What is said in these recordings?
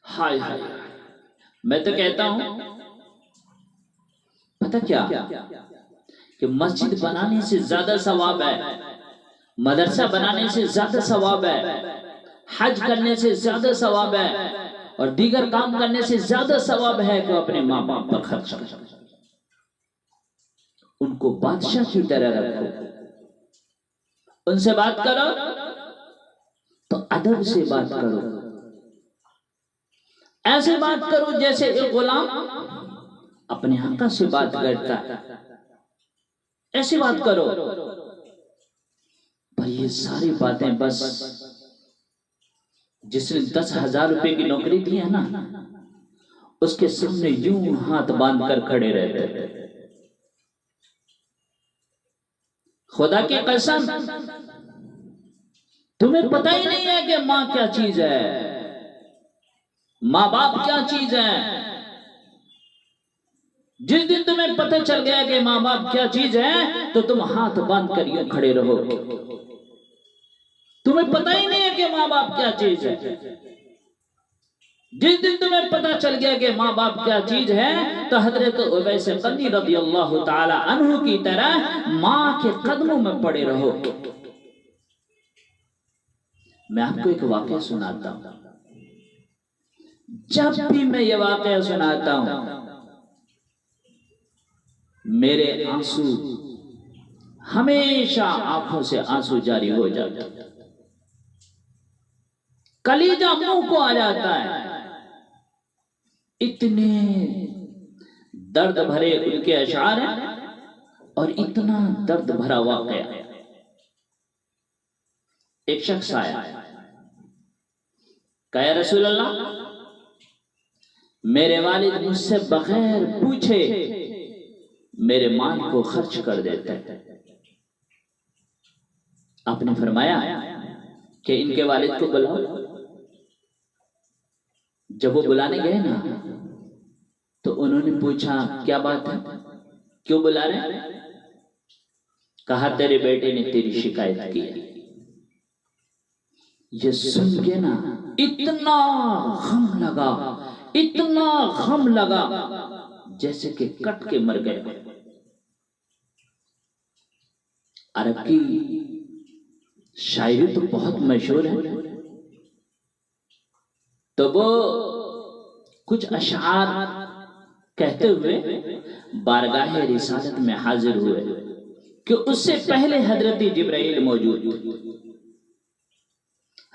ہائے ہائے، میں تو کہتا ہوں پتہ کیا کہ مسجد بنانے سے زیادہ ثواب ہے، مدرسہ بنانے سے زیادہ ثواب ہے، حج کرنے سے زیادہ ثواب ہے، اور دیگر کام کرنے سے زیادہ ثواب ہے کہ اپنے ماں باپ پر خرچ کرو، ان کو بادشاہ کی طرح رکھو، ان سے بات کرو تو ادب سے بات کرو، ایسے بات کرو جیسے ایک غلام اپنے آقا سے بات کرتا ہے، ایسی بات کرو۔ پر یہ ساری باتیں بس جس نے 10,000 روپے کی نوکری دی ہے نا، اس کے سامنے یوں ہاتھ باندھ کر کھڑے رہتے ہیں۔ خدا کی قسم تمہیں پتہ ہی نہیں ہے کہ ماں کیا چیز ہے، ماں باپ کیا چیز ہے۔ جس دن تمہیں پتہ چل گیا کہ ماں باپ کیا چیز ہے تو تم ہاتھ باندھ کر یوں کھڑے رہو۔ تمہیں پتہ ہی نہیں ہے کہ ماں باپ کیا چیز ہے۔ جس دن تمہیں پتہ چل گیا کہ ماں باپ کیا چیز ہے تو حضرت اویس قرنی رضی اللہ تعالی عنہ کی طرح ماں کے قدموں میں پڑے رہو۔ میں آپ کو ایک واقعہ سناتا ہوں، جب بھی میں یہ واقعہ سناتا ہوں میرے آنسو ہمیشہ آنکھوں سے آنسو جاری ہو جاتا ہے، کلیجہ منہ کو آ جاتا ہے، اتنے درد بھرے ان کے اشعار ہیں اور اتنا درد بھرا واقعہ۔ ایک شخص آیا، کہا یا رسول اللہ میرے والد مجھ سے بغیر پوچھے میرے مال کو خرچ کر دیتے ہیں۔ آپ نے فرمایا کہ ان کے والد کو بلاؤ۔ جب وہ بلانے گئے نا تو انہوں نے پوچھا کیا بات ہے، کیوں بلا رہے ہیں؟ کہا تیرے بیٹے نے تیری شکایت کی ہے۔ یہ سن کے نا اتنا غم لگا، اتنا غم لگا جیسے کہ کٹ کے مر گئے۔ عرب کی شاعری تو بہت مشہور ہے، تو وہ کچھ اشعار کہتے ہوئے بارگاہ رسالت میں حاضر ہوئے کہ اس سے پہلے حضرت جبرائیل موجود تھے۔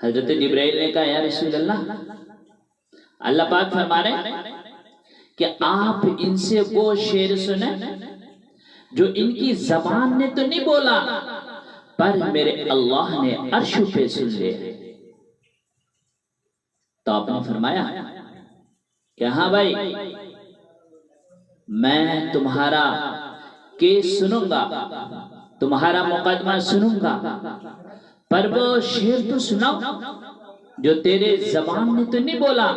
حضرت جبرائیل نے کہا یا رسول اللہ، اللہ پاک فرما رہے ہیں کہ آپ ان سے وہ شعر سنیں جو ان کی زبان نے تو نہیں بولا پر میرے اللہ نے عرش پہ سن لے۔ تو آپ نے فرمایا کہ ہاں بھائی میں تمہارا کیس سنوں گا، تمہارا مقدمہ سنوں گا، پر وہ شعر تو سناؤ جو تیرے زبان نے تو نہیں بولا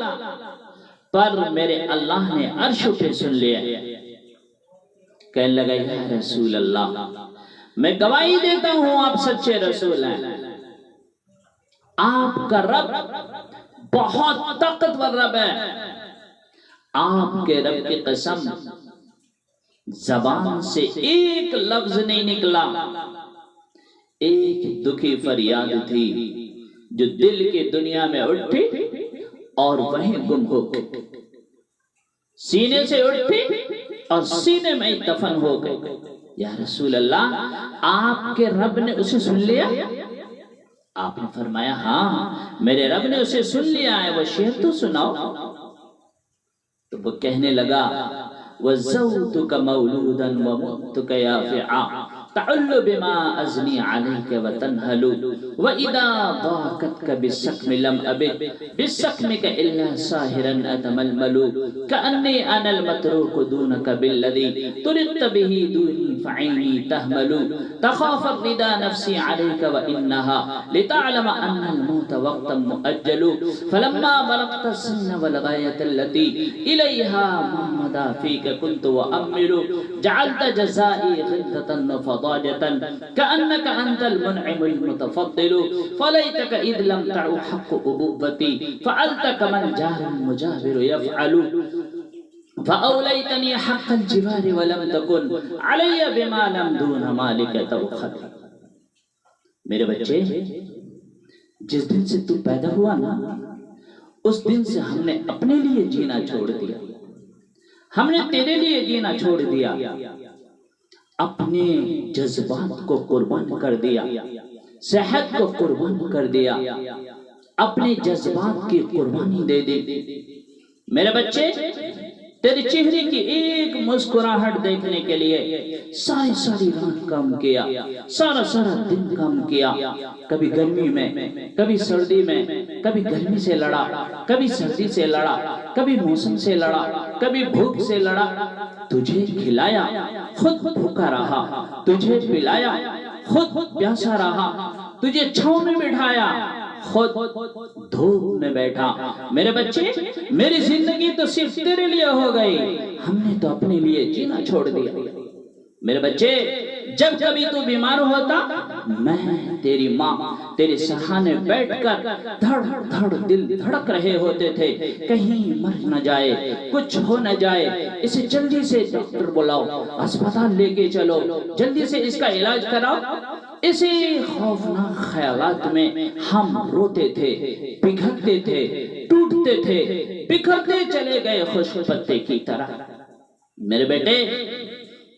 پر میرے اللہ نے عرش پہ سن لیا۔ کہنے لگا یا رسول اللہ میں گواہی دیتا ہوں آپ سچے رسول ہیں، آپ کا رب بہت طاقتور رب ہے، آپ کے رب کی قسم زبان سے ایک لفظ نہیں نکلا، ایک دکھی فریاد تھی جو دل کی دنیا میں اٹھی اور وہیں گم ہو گئی، سینے سے اٹھی اور سینے میں دفن ہو گئی۔ یا رسول اللہ آپ کے رب نے اسے سن لیا؟ آپ نے فرمایا ہاں میرے رب نے اسے سن لیا ہے، وہ شعر تو سناؤ۔ تو وہ کہنے لگا وَزَوْتُكَ مَوْلُودًا وَمُؤْتُكَ يَافِعًا تَعُلُّ بِمَا أَزْنِي عَلَيْكَ وَتَنْهَلُ وَإِذَا ضَاكَتْكَ بِالسَّقْمِ لَمْ أَبِدْ بِالسَّقْمِكَ إِلَّا سَاهِرًا أَتَمَلْمَلُ كَأَنِّي أَنَا الْمَتْرُوكُ دُونَكَ بِالَّذِي تُرِدْتَ بِهِ دُونِي فَعَيْنِي تَهْمَلُ تَخَافَ الرِّدَى نَفْسِي عَلَيْكَ وَإِنَّهَا لِتَعْلَمَ أَنَّ الْمَوْتَ وَقْتًا مُؤَجَّلُ فَلَمَّا بَلَغْتَ السِّنَّ وَالْغَايَةَ الَّتِي إِلَيْهَا مَا مَضَى فِيكَ كُنْتُ وَأَمِّلُ جَعَلْتَ جَزَائِي غِلْظَةً وَفَضَاءً ضاجة كأنك أنت المنعم المتفضل فليتك إذ لم تعو حق أبوتي فعلت كما الجار المجابر يفعل فأوليتني حق الجبار ولم تكن علي بما لم دون مالك توخل. میرے بچے، جس دن سے تو پیدا ہوا نا، اس دن سے ہم نے اپنے لیے جینا چھوڑ دیا، ہم نے تیرے لیے جینا چھوڑ دیا، اپنے جذبات کو قربان کر دیا، صحت کو قربان کر دیا، اپنے جذبات کی قربانی دے دی. میرے بچے، تیرے چہرے کی ایک مسکراہٹ دیکھنے کے لیے ساری رات کام کیا، سارا دن کام کیا، کبھی گرمی میں، کبھی سردی میں، کبھی گرمی سے لڑا، کبھی سردی سے لڑا، کبھی موسم سے لڑا، کبھی بھوک سے لڑا. تجھے کھلایا، خود بھوکا رہا، تجھے پلایا، خود پیاسا رہا، تجھے چھاؤں میں بٹھایا، خود دھوپ میں بیٹھا. میرے بچے، میری زندگی تو صرف تیرے لیے ہو گئی، ہم نے تو اپنے لیے جینا چھوڑ دیا. میرے بچے، جب کبھی تو بیمار ہوتا، میں تیری ماں تیرے سرہانے بیٹھ کر دھڑ دھڑ دل دھڑک رہے ہوتے تھے، کہیں مر نہ جائے، کچھ ہو نہ جائے، اسے جلدی سے ڈاکٹر بلاؤ، اسپتال لے کے چلو، جلدی سے اس کا علاج کراؤ. اسی خوفناک خیالات میں ہم روتے تھے، پگھلتے تھے، ٹوٹتے تھے، بکھرتے چلے گئے خشک پتے کی طرح. میرے بیٹے،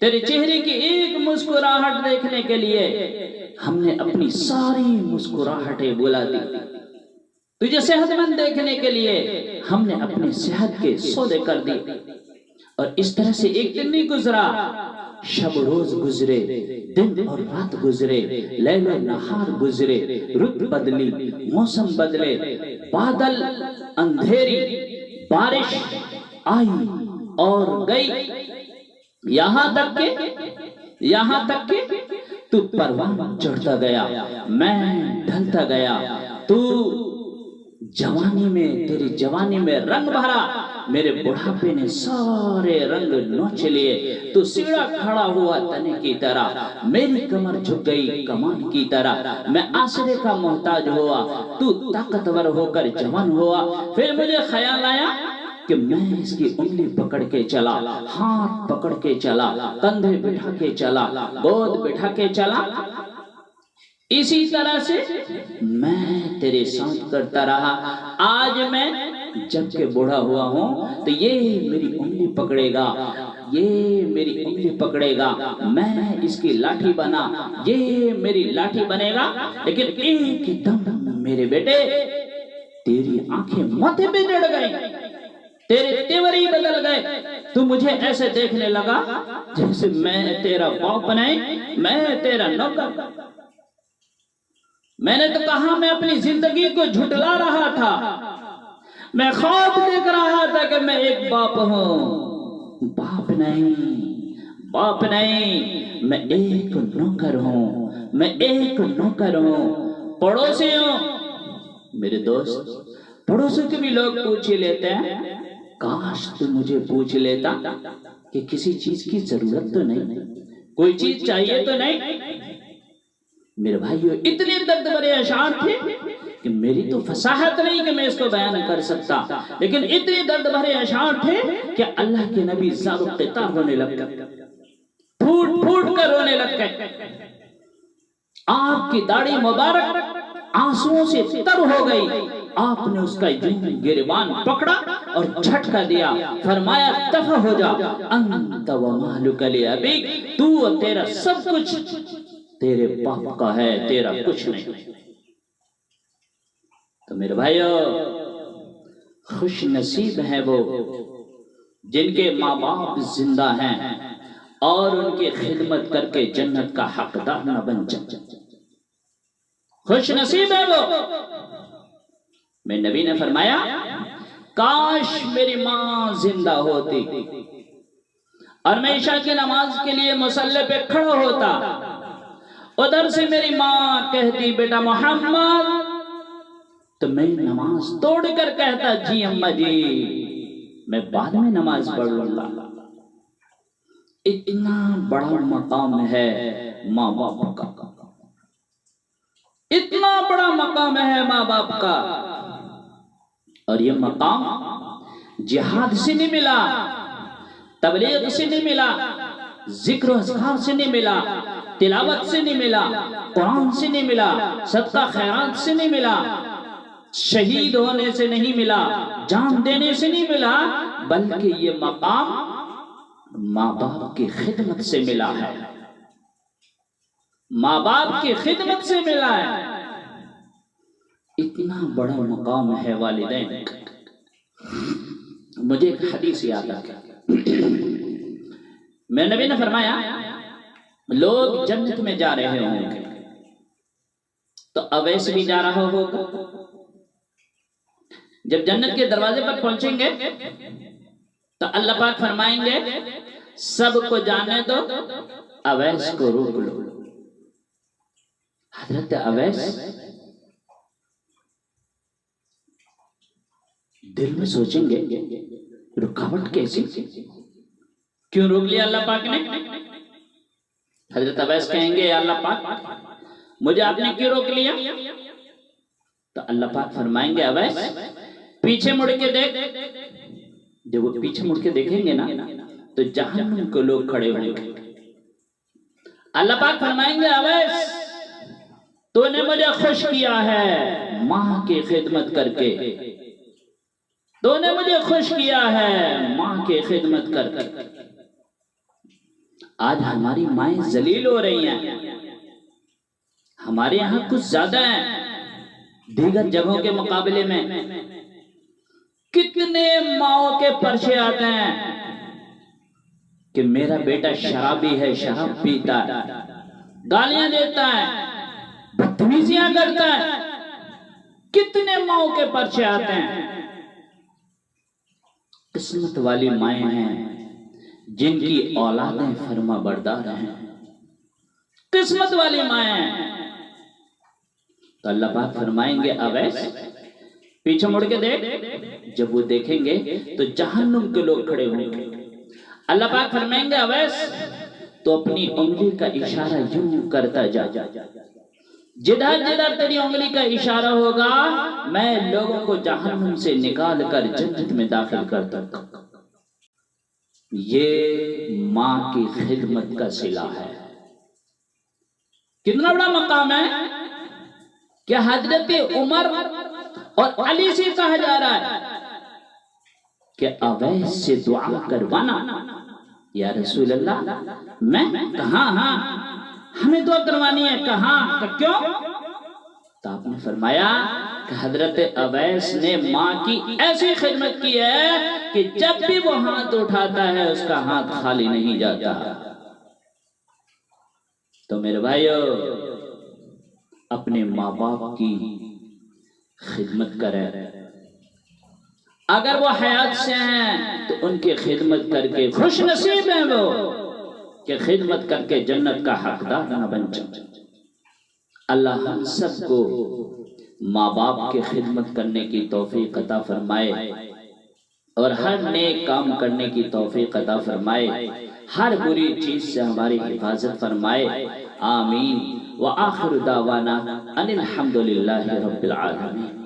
تیرے چہرے کی ایک مسکراہٹ دیکھنے کے لیے ہم نے اپنی ساری مسکراہٹیں بلا دی. تجھے صحت مند دیکھنے کے لیے ہم نے اپنی صحت کے سودے کر دی. اور اس طرح سے ایک دن نہیں گزرا، شب روز گزرے، دن اور رات گزرے، لیل و نہار گزرے، رت بدلی، موسم بدلے، بادل، اندھیری، بارش آئی اور گئی، یہاں تک کہ تو پروان چڑھتا گیا، میں ڈھلتا گیا. تو جوانی میں، تیری جوانی میں رنگ بھرا، میرے بڑھاپے نے سارے رنگ نوچ لیے. تو سیڑھا کھڑا ہوا تنے کی طرح، میری کمر جھک گئی کمان کی طرح، میں آسرے کا محتاج ہوا، تو طاقتور ہو کر جوان ہوا. پھر مجھے خیال آیا کہ میں اس کی انگلی پکڑ کے چلا، ہاتھ پکڑ کے چلا، کندھے بٹھا کے چلا، گود بٹھا کے چلا. اسی طرح سے میں تیرے ساتھ کرتا رہا. آج میں جب کہ بوڑھا ہوا ہوں تو یہ میری انگلی پکڑے گا، یہ میری انگلی پکڑے گا، میں اس کی لاٹھی بنا، یہ میری لاٹھی بنے گا. لیکن ایک دم میرے بیٹے تیری آنکھیں ماتھے پہ چڑھ گئی، تیرے تیوری بدل گئے. تو مجھے ایسے دیکھنے لگا جیسے میں تیرا باپ نہیں، میں تیرا نوکر. میں نے تو کہا میں اپنی زندگی کو جھٹلا رہا تھا، میں خواب دیکھ رہا تھا کہ میں ایک باپ ہوں. باپ نہیں، میں ایک نوکر ہوں، میں ایک نوکر ہوں، پڑوسی ہوں. میرے دوست، پڑوسوں کے بھی لوگ پوچھ لیتے ہیں، کاش تو مجھے پوچھ لیتا کہ کسی چیز کی ضرورت تو نہیں، کوئی چیز چاہیے تو نہیں. میرے بھائیو، اتنے درد بھرے اشعار تھے کہ میری تو فصاحت نہیں کہ میں اس کو بیان کر سکتا، لیکن اتنے درد بھرے اشعار تھے کہ اللہ کے نبی زار و قطار رونے لگ گئے، پھوٹ پھوٹ کر رونے لگ گئے. آپ کی داڑھی مبارک آنسوؤں سے تر ہو گئی. آپ نے اس کا گریبان پکڑا اور جھٹکا دیا، فرمایا دفع ہو جا، انت و مالک لابیک، تو اور تیرا سب کچھ تیرے باپ کا ہے، تیرا کچھ نہیں. تو میرے بھائیو، خوش نصیب ہیں وہ جن کے ماں باپ زندہ ہیں اور ان کی خدمت کر کے جنت کا حقدار نہ بن جائے. خوش نصیب ہے وہ. میرے نبی نے فرمایا، کاش میری ماں زندہ ہوتی اور میں عشاء کی نماز کے لیے مصلی پہ کھڑا ہوتا، ادھر سے میری ماں کہتی بیٹا محمد، تو میں نماز توڑ کر کہتا جی اماں جی، میں بعد میں نماز پڑھ لوں گا. اتنا بڑا مقام ہے ماں باپ کا، اتنا بڑا مقام ہے ماں باپ کا، اور یہ مقام جہاد سے نہیں ملا، تبلیغ سے نہیں ملا، ذکر و اذکار سے نہیں ملا، تلاوت سے نہیں ملا، قرآن سے نہیں ملا، صدقہ خیرات سے نہیں ملا، شہید ہونے سے نہیں ملا، جان دینے سے نہیں ملا، بلکہ یہ مقام ماں باپ کی خدمت سے ملا ہے، ماں باپ کی خدمت سے ملا ہے۔ اتنا بڑا مقام ہے والدین۔ مجھے ایک حدیث یاد آ گئی، میرے نبی نے فرمایا لوگ جنت میں جا رہے ہوں گے تو اویس بھی جا رہا ہوگا، جب جنت کے دروازے پر پہنچیں گے تو اللہ پاک فرمائیں گے سب کو جانے دو، اویس کو روک لو۔ حضرت اویس دل میں سوچیں گے رکاوٹ کیسی، کیوں روک لیا اللہ پاک نے؟ حضرت اویس کہیں گے یا اللہ پاک مجھے آپ نے کیوں روک لیا؟ تو اللہ پاک فرمائیں گے اویس پیچھے مڑ کے دیکھ۔ جب وہ پیچھے مڑ کے دیکھیں گے نا تو جہنم کو لوگ کھڑے ہوں گے۔ اللہ پاک فرمائیں گے اویس تو نے مجھے خوش کیا ہے ماں کی خدمت کر کے، تو نے مجھے خوش کیا ہے ماں کی خدمت کر کے۔ آج ہماری مائیں ذلیل ہو رہی ہیں، ہمارے یہاں کچھ زیادہ ہیں دیگر جگہوں کے مقابلے میں۔ کتنے ماؤں کے پرچے آتے ہیں کہ میرا بیٹا شرابی ہے، شراب پیتا ہے، گالیاں دیتا ہے، بدتمیزیاں کرتا ہے، کتنے ماؤں کے پرچے آتے ہیں۔ قسمت والی مائیں ہیں جن کی اولادیں فرما بردار ہیں، قسمت والی مائیں ہیں۔ تو اللہ پاک فرمائیں گے اویس پیچھے مڑ کے دیکھ۔ جب وہ دیکھیں گے تو جہنم کے لوگ کھڑے ہوں گے۔ اللہ پاک فرمائیں گے اویس تو اپنی انگلی کا اشارہ یوں کرتا جا، جدھر جدھر تیری انگلی کا اشارہ ہوگا میں لوگوں کو جہنم سے نکال کر جنت میں داخل کرتا ہوں۔ یہ ماں کی خدمت کا صلہ ہے۔ کتنا بڑا مقام ہے کہ حضرت عمر اور علی سے کہا جا رہا ہے کہ اویس سے دعا کروانا۔ یا رسول اللہ میں کہاں؟ ہاں ہمیں دعا کروانی ہے، کہاں؟ کیوں؟ تو آپ نے فرمایا کہ حضرت اویس نے ماں کی ایسی خدمت کی ہے کہ جب بھی وہ ہاتھ اٹھاتا ہے اس کا ہاتھ خالی نہیں جاتا۔ تو میرے بھائیو اپنے ماں باپ کی خدمت کریں، اگر وہ حیات سے ہیں تو ان کی خدمت کر کے خوش نصیب ہیں وہ کہ خدمت کر کے جنت کا حقدار نہ بن جائے۔ اللہ ہم سب کو ماں باپ کی خدمت کرنے کی توفیق عطا فرمائے اور ہر نیک کام کرنے کی توفیق عطا فرمائے، ہر بری چیز سے ہماری حفاظت فرمائے، آمین۔ وآخر دعوانا ان الحمدللہ رب العالمین۔